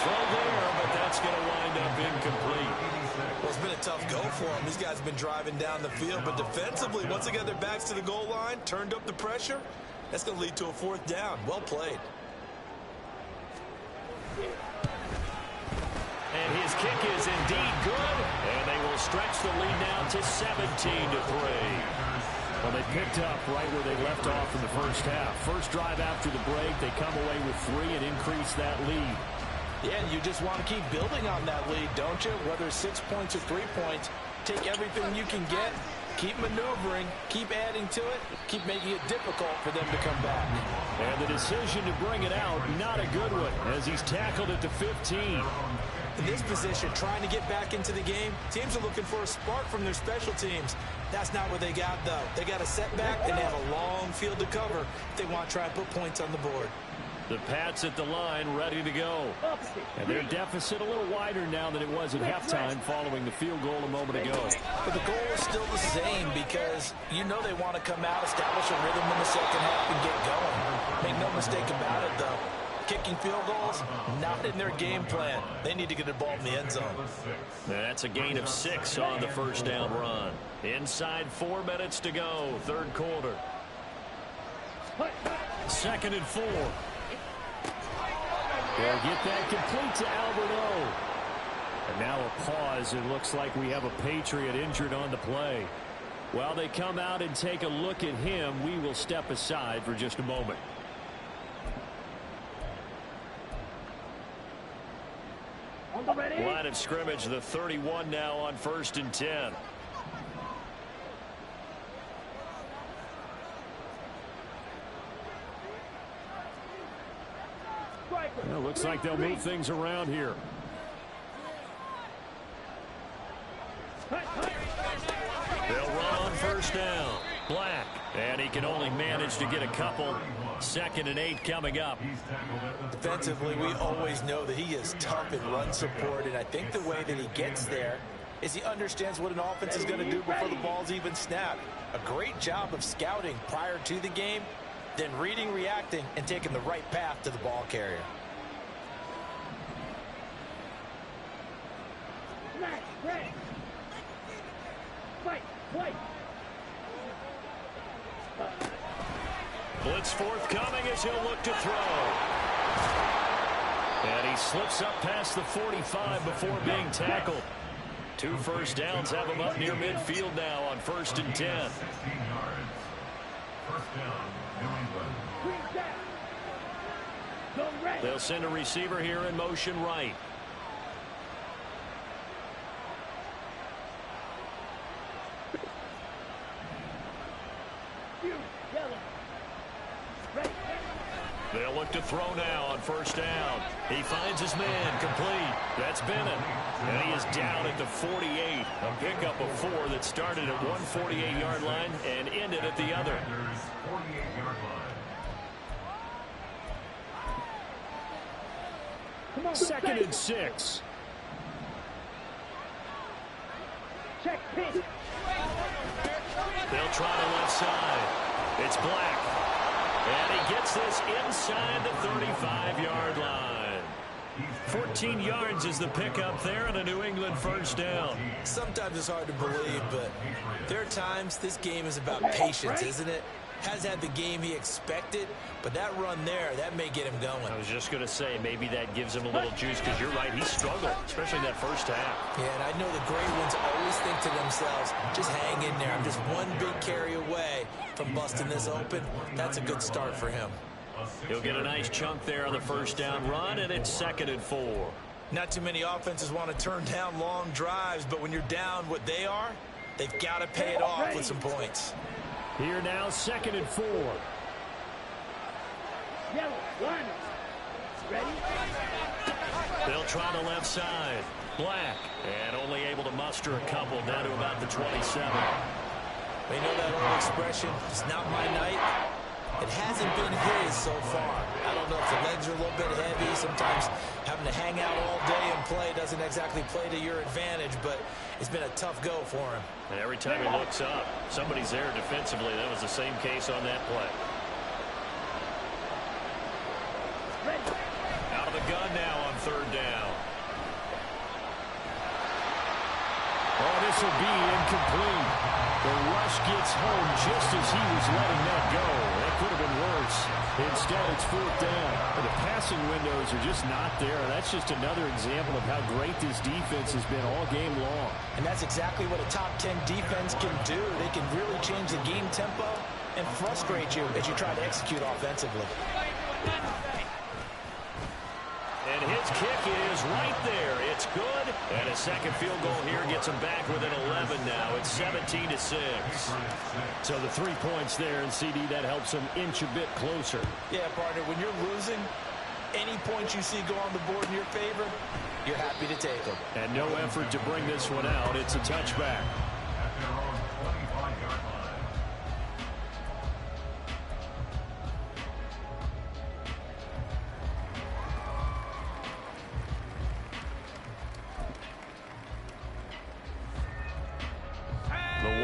throw there, but that's going to wind up incomplete. Well, it's been a tough go for them. These guys have been driving down the field, but defensively, once they got their backs to the goal line, turned up the pressure, that's going to lead to a 4th down. Well played. And his kick is indeed good, and they will stretch the lead now to 17-3. Well, they picked up right where they left off in the first half. First drive after the break, they come away with 3 and increase that lead. Yeah, and you just want to keep building on that lead, don't you? Whether it's 6 points or 3 points, take everything you can get, keep maneuvering, keep adding to it, keep making it difficult for them to come back. And the decision to bring it out, not a good one, as he's tackled at the 15. In this position, trying to get back into the game, teams are looking for a spark from their special teams. That's not what they got, though. They got a setback, and they have a long field to cover if they want to try and put points on the board. The Pats at the line, ready to go. And their deficit a little wider now than it was at halftime following the field goal a moment ago. But the goal is still the same because you know they want to come out, establish a rhythm in the second half, and get going. Make no mistake about it, though. Kicking field goals, not in their game plan. They need to get the ball in the end zone. That's a gain of 6 on the first down run. Inside 4 minutes to go, 3rd quarter. 2nd and 4. They'll get that complete to Alberto. And now a pause. It looks like we have a Patriot injured on the play. While they come out and take a look at him, we will step aside for just a moment. Line of scrimmage, the 31 now on 1st and 10. Well, looks like they'll move things around here. They'll run on 1st down. Black. And he can only manage to get a couple. 2nd and 8 coming up. Defensively, we always know that he is tough in run support, and I think the way that he gets there is he understands what an offense is going to do before the ball's even snapped. A great job of scouting prior to the game, then reading, reacting, and taking the right path to the ball carrier. Blitz forthcoming as he'll look to throw. And he slips up past the 45 before being tackled. 2 first downs have him up near midfield now on 1st and 10. They'll send a receiver here in motion right. They'll look to throw now on 1st down. He finds his man complete. That's Bennett. And he is down at the 48. A pickup of 4 that started at one 48-yard line and ended at the other. 2nd and 6. Check pitch. They'll try the left side. It's Black. And he gets this inside the 35-yard line. 14 yards is the pickup there and a New England 1st down. Sometimes it's hard to believe, but there are times this game is about patience, isn't it? Has had the game he expected, but that run there, that may get him going. I was just going to say, maybe that gives him a little juice, because you're right, he struggled, especially in that first half. Yeah, and I know the great ones always think to themselves, just hang in there. I'm just one big carry away from busting this open. That's a good start for him. He'll get a nice chunk there on the 1st down run, and it's 2nd and 4. Not too many offenses want to turn down long drives, but when you're down what they are, they've got to pay it off with some points. Here now, 2nd and 4. Yellow, line. Ready? They'll try the left side. Black. And only able to muster a couple down to about the 27. You know that old expression, it's not my night? It hasn't been his so far. I don't know if the legs are a little bit heavy. Sometimes having to hang out all day and play doesn't exactly play to your advantage, but it's been a tough go for him. And every time he looks up, somebody's there defensively. That was the same case on that play. Out of the gun now on third down. Oh, this will be incomplete. The rush gets home just as he was letting that go. That could have been worse. Instead, it's fourth down. And the passing windows are just not there. That's just another example of how great this defense has been all game long. And that's exactly what a top 10 defense can do. They can really change the game tempo and frustrate you as you try to execute offensively. And his kick is right there. It's good. And a second field goal here gets him back within 11 now. It's 17-6. So the 3 points there, and CD, that helps him inch a bit closer. Yeah, partner, when you're losing, any points you see go on the board in your favor, you're happy to take them. And no effort to bring this one out. It's a touchback.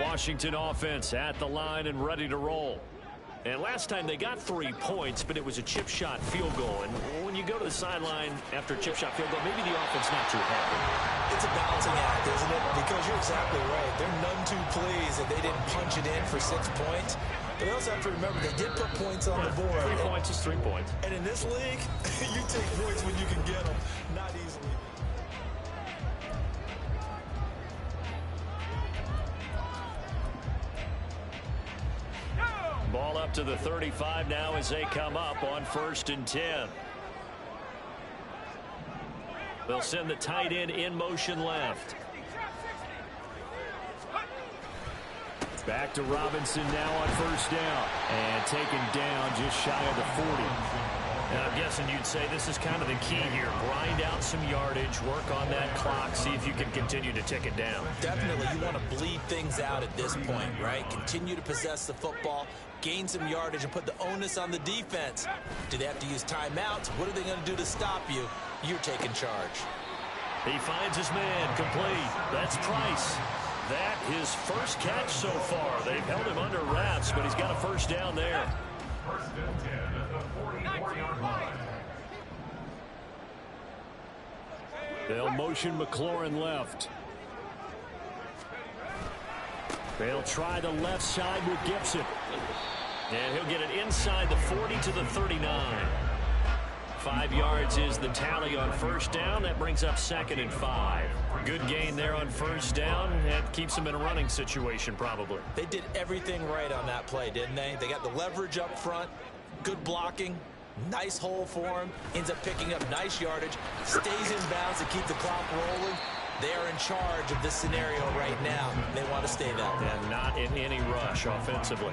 Washington offense at the line and ready to roll. And last time they got 3 points, but it was a chip shot field goal. And when you go to the sideline after a chip shot field goal, maybe the offense not too happy. It's a balancing act, isn't it? Because you're exactly right. They're none too pleased that they didn't punch it in for 6 points. But they also have to remember they did put points on the board. 3 points is 3 points. And in this league, you take points when you can get them, not easily. Ball up to the 35 now as they come up on 1st and 10. They'll send the tight end in motion left. Back to Robinson now on 1st down. And taken down just shy of the 40. And I'm guessing you'd say this is kind of the key here. Grind out some yardage, work on that clock, see if you can continue to tick it down. Definitely, you want to bleed things out at this point, right? Continue to possess the football, gain some yardage, and put the onus on the defense. Do they have to use timeouts? What are they going to do to stop you? You're taking charge. He finds his man, complete. That's Price. That his first catch so far. They've held him under wraps, but he's got a 1st down there. 1st and 10 at the 44-yard line. They'll motion McLaurin left. They'll try the left side with Gibson. And he'll get it inside the 40 to the 39. 5 yards is the tally on 1st down. That brings up 2nd and 5. Good gain there on 1st down. That keeps them in a running situation probably. They did everything right on that play, didn't they? They got the leverage up front, good blocking, nice hole for him, ends up picking up nice yardage, stays in bounds to keep the clock rolling. They are in charge of this scenario right now. They want to stay that way. And not in any rush offensively.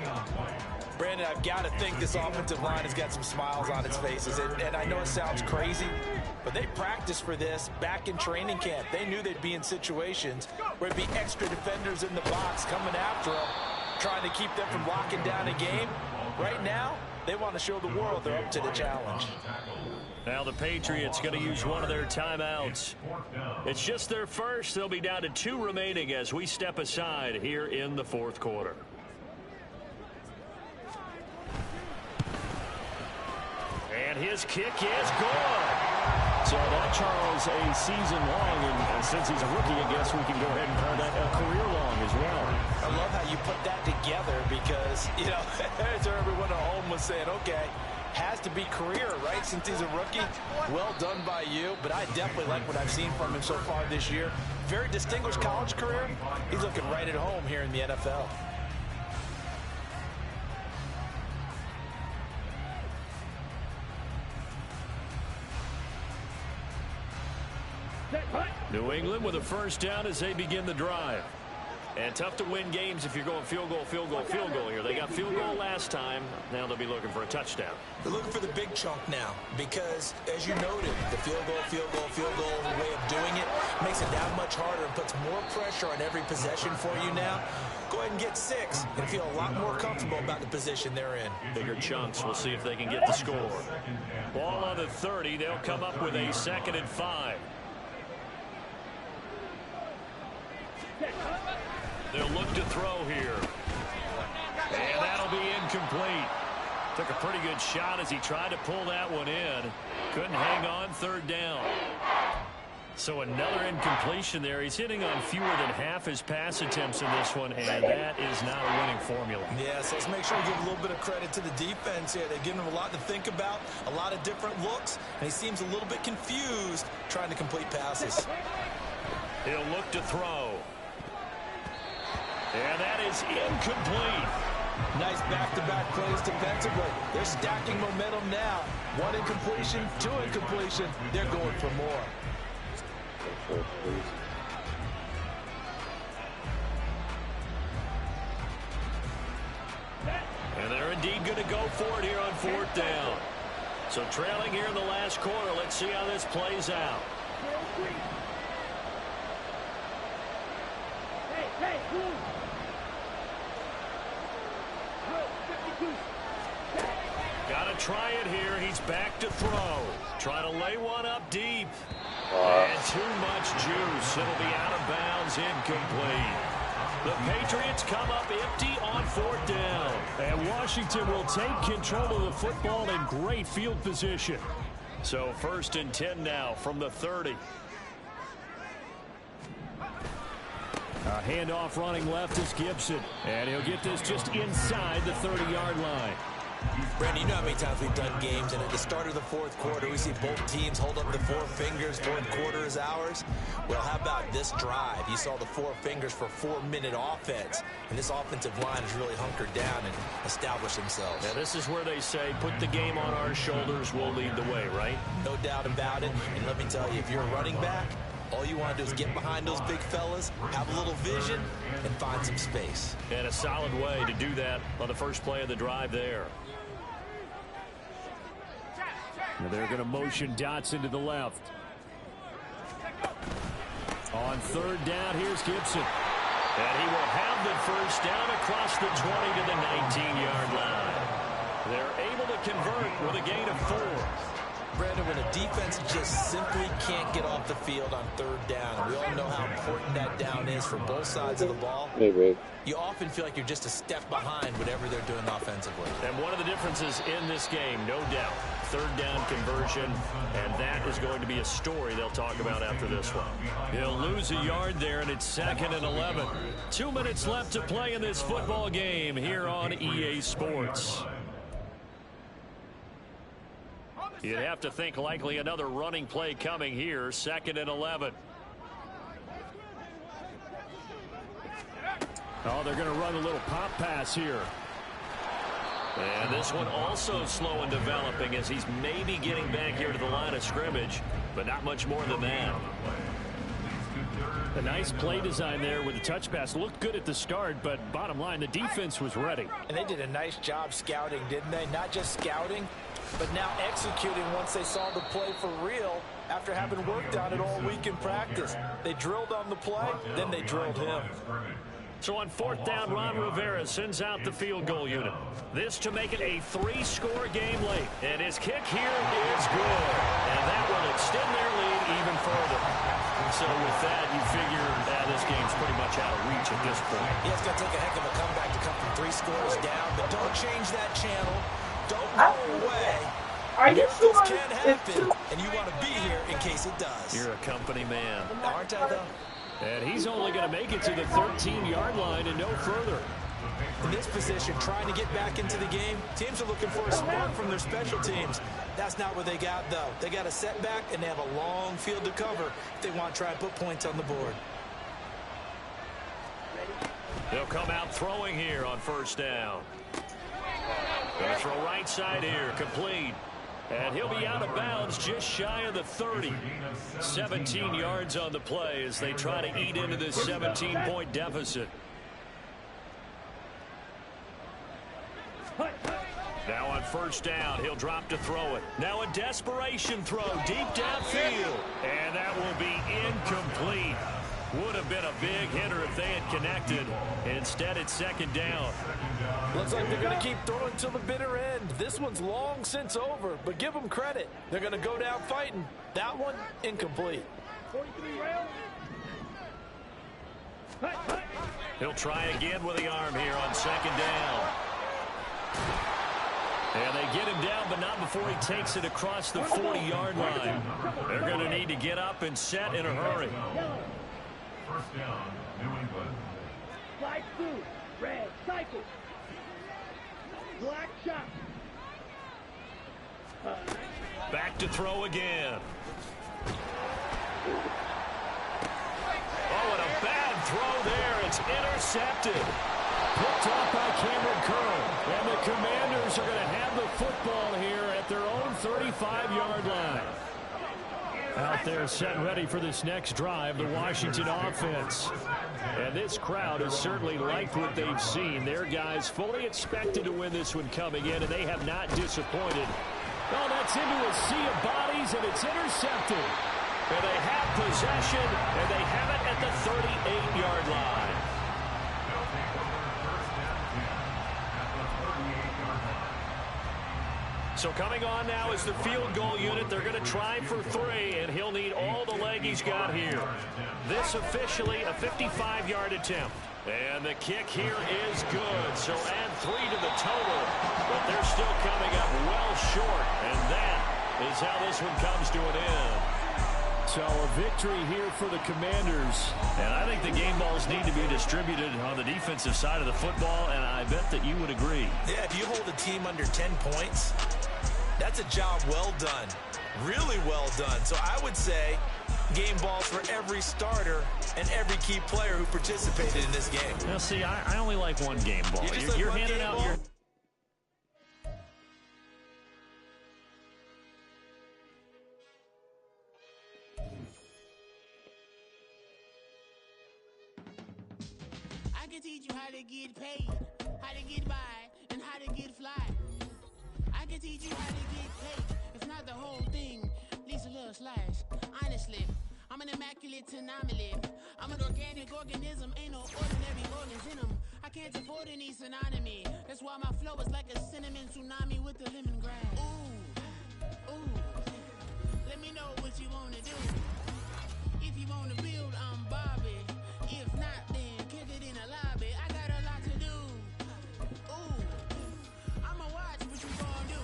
Brandon, I've got to think this offensive line has got some smiles on its faces. And I know it sounds crazy, but they practiced for this back in training camp. They knew they'd be in situations where there'd be extra defenders in the box coming after them, trying to keep them from locking down a game. Right now, they want to show the world they're up to the challenge. Now the Patriots going to use one of their timeouts. It's just their first. They'll be down to 2 remaining as we step aside here in the 4th quarter. And his kick is good. So that, Charles, a season long, and since he's a rookie, I guess we can go ahead and call that a career long as well. I love how you put that together because, you know, as everyone at home was saying, okay, has to be career, right, since he's a rookie. Well done by you, but I definitely like what I've seen from him so far this year. Very distinguished college career. He's looking right at home here in the NFL. New England with a 1st down as they begin the drive. And tough to win games if you're going field goal, field goal, field goal here. They got field goal last time. Now they'll be looking for a touchdown. They're looking for the big chunk now because, as you noted, the field goal, field goal, field goal way of doing it makes it that much harder and puts more pressure on every possession for you now. Go ahead and get 6 and feel a lot more comfortable about the position they're in. Bigger chunks. We'll see if they can get the score. Ball on the 30. They'll come up with a 2nd and 5. They'll look to throw here. And that'll be incomplete. Took a pretty good shot as he tried to pull that one in. Couldn't hang on 3rd down. So another incompletion there. He's hitting on fewer than half his pass attempts in this one, and that is not a winning formula. Yeah, so let's make sure we give a little bit of credit to the defense here. They've given him a lot to think about, a lot of different looks, and he seems a little bit confused trying to complete passes. He'll look to throw. And that is incomplete. Nice back-to-back plays defensively. They're stacking momentum now. 1 incompletion, 2 incompletion. They're going for more. And they're indeed going to go for it here on 4th down. So trailing here in the last quarter. Let's see how this plays out. Got to try it here. He's back to throw. Try to lay one up deep. And too much juice. It'll be out of bounds, incomplete. The Patriots come up empty on 4th down. And Washington will take control of the football in great field position. So 1st and 10 now from the 30. A handoff running left is Gibson. And he'll get this just inside the 30-yard line. Brandon, you know how many times we've done games, and at the start of the 4th quarter, we see both teams hold up the 4 fingers, 4th quarter is ours. Well, how about this drive? You saw the 4 fingers for 4-minute offense, and this offensive line has really hunkered down and established themselves. Now, this is where they say, put the game on our shoulders, we'll lead the way, right? No doubt about it, and let me tell you, if you're a running back, all you want to do is get behind those big fellas, have a little vision, and find some space. And a solid way to do that on the first play of the drive there. They're going to motion Dotson to the left. On 3rd down, here's Gibson. And he will have the first down across the 20 to the 19-yard line. They're able to convert with a gain of 4. Brandon, when a defense just simply can't get off the field on 3rd down, and we all know how important that down is for both sides of the ball, you often feel like you're just a step behind whatever they're doing offensively. And one of the differences in this game, no doubt, 3rd down conversion, and that is going to be a story they'll talk about after this one. He'll lose a yard there, and it's 2nd and 11. 2 minutes left to play in this football game here on EA Sports. You'd have to think likely another running play coming here, 2nd and 11. Oh, they're going to run a little pop pass here. And this one also slow in developing as he's maybe getting back here to the line of scrimmage, but not much more than that. A nice play design there with the touch pass. Looked good at the start, but bottom line, the defense was ready. And they did a nice job scouting, didn't they? Not just scouting, but now executing once they saw the play for real after having worked on it all week in practice. They drilled on the play, then they drilled him. So on 4th down, Ron Rivera sends out the field goal unit. This to make it a 3-score game late. And his kick here is good. And that will extend their lead even further. So with that, you figure this game's pretty much out of reach at this point. Yeah, it's going to take a heck of a comeback to come from 3 scores down. But don't change that channel. Don't go away. This can happen, and you want to be here in case it does. You're a company man. Aren't I, though? And he's only going to make it to the 13-yard line and no further. In this position, trying to get back into the game, teams are looking for a spark from their special teams. That's not what they got, though. They got a setback, and they have a long field to cover if they want to try and put points on the board. They'll come out throwing here on 1st down. Going to throw right side here, complete. And he'll be out of bounds just shy of the 30. 17 yards on the play as they try to eat into this 17-point deficit. on first down. He'll drop to throw it. Now a desperation throw deep downfield. And that will be incomplete. Would have been a big hitter if they had connected. Instead, it's second down. Looks like they're going to keep throwing till the bitter end. This one's long since over, but give them credit. They're going to go down fighting. That one, incomplete. 43 rail. He'll try again with the arm here on second down. And they get him down, but not before he takes it across the 40-yard line. They're going to need to get up and set in a hurry. First down, New England. Slide through. Red. Cycle. Black shot. Back to throw again. Oh, and a bad throw there. It's intercepted. Picked off by Cameron Curl. And the Commanders are going to have the football here at their own 35-yard line. Out there set ready for this next drive, the Washington offense. And this crowd has certainly liked what they've seen. Their guys fully expected to win this one coming in, and they have not disappointed. Oh, that's into a sea of bodies, and it's intercepted. And they have possession, and they have it at the 38-yard line. So coming on now is the field goal unit. They're going to try for 3, and he'll need all the leg he's got here. This officially a 55-yard attempt. And the kick here is good. So add 3 to the total. But they're still coming up well short. And that is how this one comes to an end. So a victory here for the Commanders. And I think the game balls need to be distributed on the defensive side of the football, and I bet that you would agree. Yeah, if you hold a team under 10 points, that's a job well done. Really well done. So I would say game balls for every starter and every key player who participated in this game. Now, see, I only like one game ball. You're handing out your... I can teach you how to get paid, how to get by, and how to get fly. I can teach you how to get paid, if not the whole thing, at least a little slice. Honestly, I'm an immaculate anomaly. I'm an organic organism, ain't no ordinary organs in them. I can't afford any synonymy. That's why my flow is like a cinnamon tsunami with the lemongrass. Ooh, ooh. Let me know what you wanna do. If you wanna build, I'm Bobby. If not, then kick it in a lobby. I got a lot to do. Ooh, I'ma watch what you gon' do.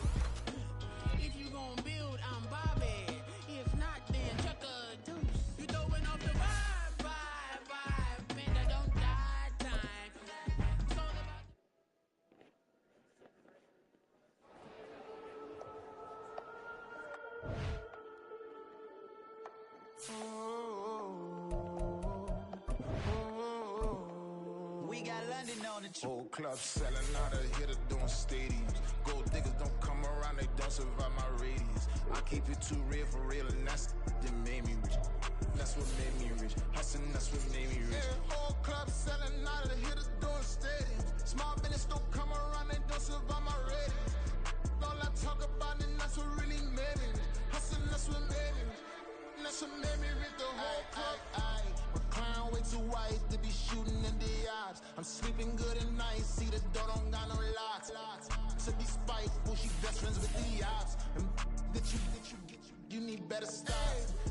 If you gon' build, I'm Bobby. If not, then chuck a deuce. You throwing off the vibe. Man, I don't die time. It's all about... We got London on the Whole club selling out of hitter doing stadiums. Gold diggers don't come around, they don't survive my radius. I keep it too real for real, and that's that made me rich. That's what made me rich. Hustling, that's what made me rich. Yeah, whole club selling out of hitters doing stadiums. Small business don't come around, they don't survive my radius. All I talk about, and that's what really made me rich. Hustling, that's what made me rich. That's what made me rich. The whole club. My crown way too white to be shooting in the odds. I'm sleeping good at night, see the door don't got no locks. To be spiteful, she best friends with the ops. And that you need better style.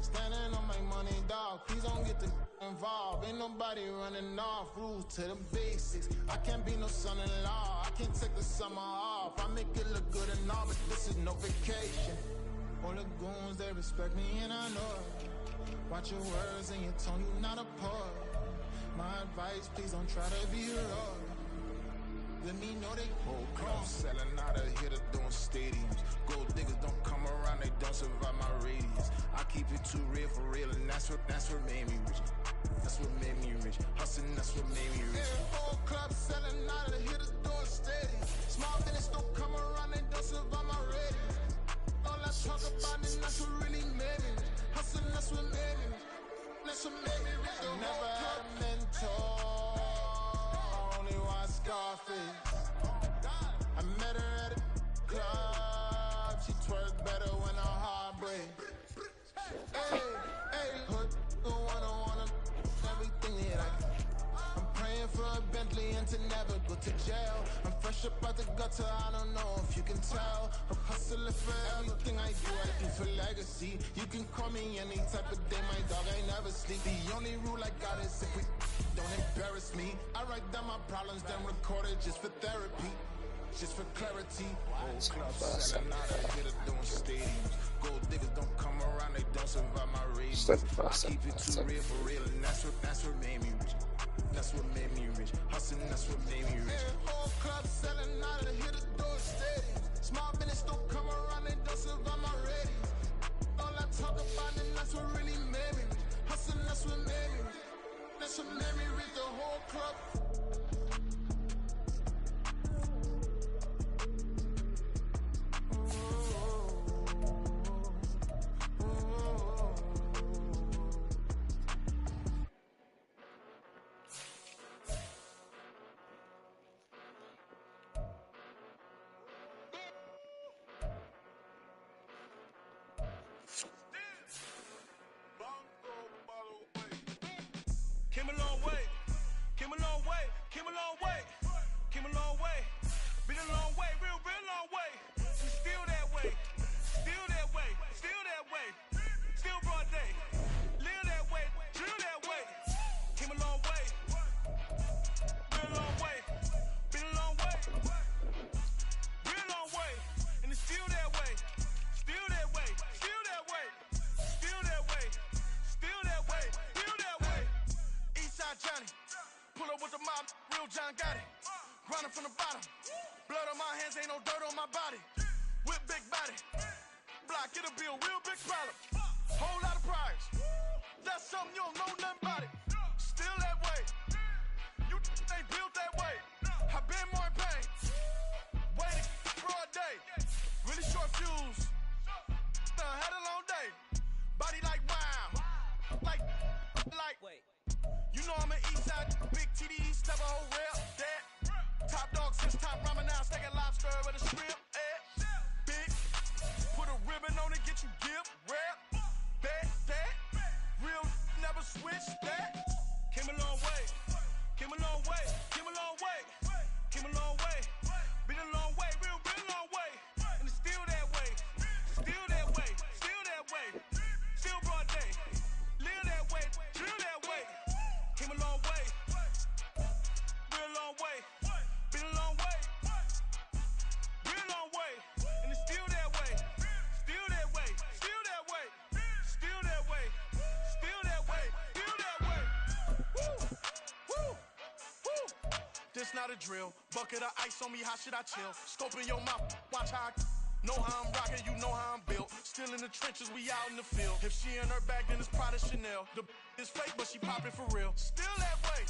Standing on my money, dog. Please don't get the involved. Ain't nobody running off. Rules to the basics. I can't be no son-in-law. I can't take the summer off. I make it look good and all, but this is no vacation. All the goons, they respect me and I know it. Watch your words and your tone, you not a poet. My advice, please don't try to be heroic. Let me know they whole club selling out of hitter doing stadiums. Gold diggers don't come around, they don't survive my radius. I keep it too real for real, and that's what made me rich. That's what made me rich. Hustling, that's what made me rich. Yeah, whole club selling out of hitters doing stadiums. Small business don't come around, they don't survive my radius. All I talk about is that's what really made me rich. Hustling, that's what made me rich. That's what made me rich. I never had a mentor. Only watch Scarface. I met her at a club. Hood, wanna everything that I can. I'm praying for a Bentley and to never go to jail. I'm fresh up out the gutter, I don't know if you can tell. I'm hustling for everything I do for legacy. You can call me any type of day, my dog ain't never sleep. The only rule I got is if we don't embarrass me. I write down my problems, then record it just for therapy. Just for clarity, whole club selling out of here doing stadiums. Gold diggers don't come around, they don't survive my ratings. I keep it too real for real, and that's what made me rich. That's what made me rich. Hustling, that's what made me rich. Whole club selling out of here doing stadiums. Small business don't come around, they don't survive my ratings. All I talk about, and that's what really made me rich. Hustling, that's what made me rich. That's what made me rich. The whole club. Came a long way, came a long way, came a long way, came a long way. Been a long way, real long way. We still that way, still that way, still that way. Still broad day, live that way, drill that way. Came a long way, real long way. Been a long way, real long way. And it's still that way, still that way, still that way, still that way, still that way, still that way. Eastside Johnny, pull up with the mob, real John got it. Grinding from the bottom, blood on my hands, ain't no dirt on my body. With big body, block, it'll be a real big problem. Whole lot of priors, that's something you don't know nothing about it. Still that way, you ain't built that way. I been more in pain, waiting broad day. Really short fuse, had a long day. Body like wow, like. Wait. You know I'm an Eastside, big TD, step a whole rep, that. Top dog since top ramen now, steak and lobster with a shrimp, big. Put a ribbon on it, get you gift, rap, that. Real never switch that. Came a long way, came a long way, came a long way, came a long way. Been a long way, real long way. And it's still that way, still that way, still that way. Still broad day, live that way, drill that way. Came a long way, real long way. Been a long way, real long way. And it's still that way, still that way, still that way, still that way, still that way, still that way. Woo, woo, woo. This not a drill, bucket of ice on me, how should I chill? Scope in your mouth, watch how I know how I'm rocking, you know how I'm built. Still in the trenches, we out in the field. If she in her bag, then it's Prada Chanel. The is fake, but she poppin' for real. Still that way.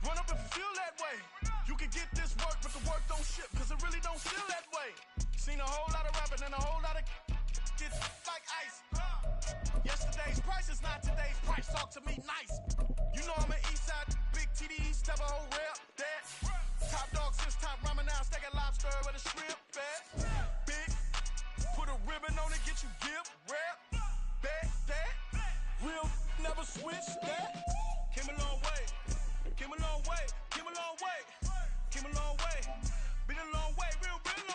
Run up if you feel that way. You can get this work, but the work don't ship, cause it really don't feel that way. Seen a whole lot of rapping and a whole